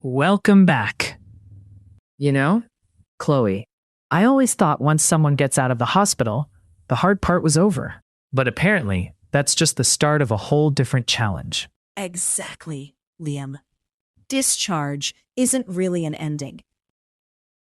Welcome back. You know, Chloe, I always thought once someone gets out of the hospital, the hard part was over. But apparently, that's just the start of a whole different challenge. Exactly, Liam. Discharge isn't really an ending.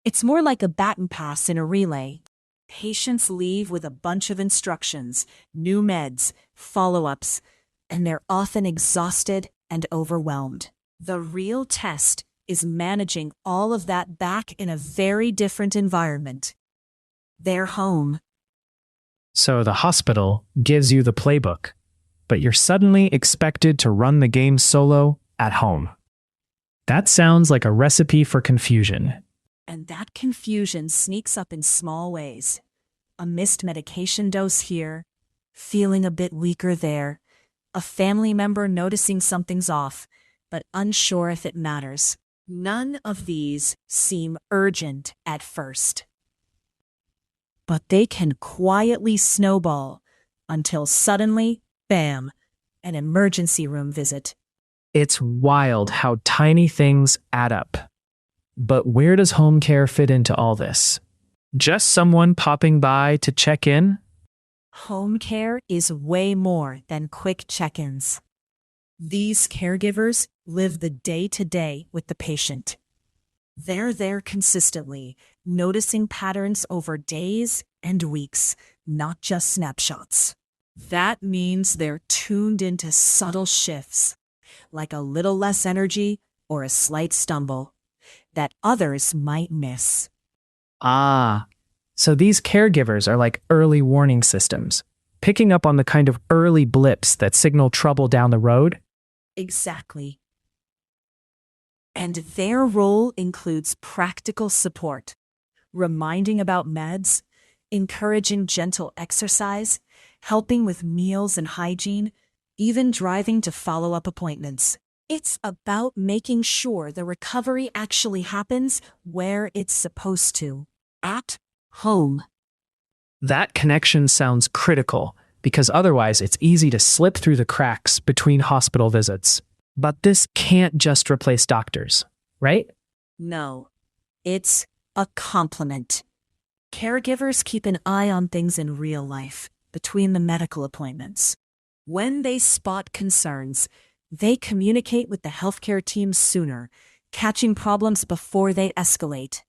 It's more like a baton pass in a relay. Patients leave with a bunch of instructions, new meds, follow-ups, and they're often exhausted and overwhelmed. The real test is managing all of that back in a very different environment. Their home. So the hospital gives you the playbook, but you're suddenly expected to run the game solo at home. That sounds like a recipe for confusion. And that confusion sneaks up in small ways. A missed medication dose here, feeling a bit weaker there, a family member noticing something's off, but unsure if it matters. None of these seem urgent at first. But they can quietly snowball until suddenly, bam, an emergency room visit. It's wild how tiny things add up. But where does home care fit into all this? Just someone popping by to check in? Home care is way more than quick check-ins. These caregivers live the day-to-day with the patient. They're there consistently, noticing patterns over days and weeks, not just snapshots. That means they're tuned into subtle shifts, like a little less energy or a slight stumble, that others might miss. So these caregivers are like early warning systems, picking up on the kind of early blips that signal trouble down the road? Exactly. And their role includes practical support, reminding about meds, encouraging gentle exercise, helping with meals and hygiene, even driving to follow-up appointments. It's about making sure the recovery actually happens where it's supposed to, at home. That connection sounds critical, because otherwise it's easy to slip through the cracks between hospital visits. But this can't just replace doctors, right? No, it's a complement. Caregivers keep an eye on things in real life, between the medical appointments. When they spot concerns, they communicate with the healthcare team sooner, catching problems before they escalate.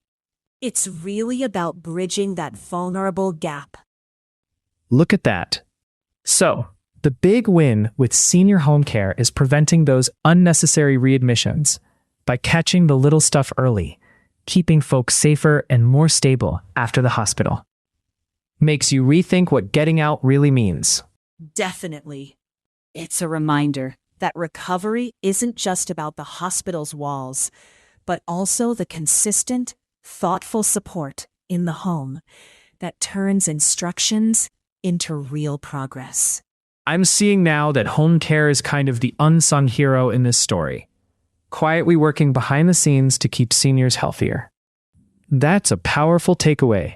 It's really about bridging that vulnerable gap. Look at that. So, the big win with senior home care is preventing those unnecessary readmissions by catching the little stuff early, keeping folks safer and more stable after the hospital. Makes you rethink what getting out really means. Definitely. It's a reminder that recovery isn't just about the hospital's walls, but also the consistent, thoughtful support in the home that turns instructions into real progress. I'm seeing now that home care is kind of the unsung hero in this story, quietly working behind the scenes to keep seniors healthier. That's a powerful takeaway.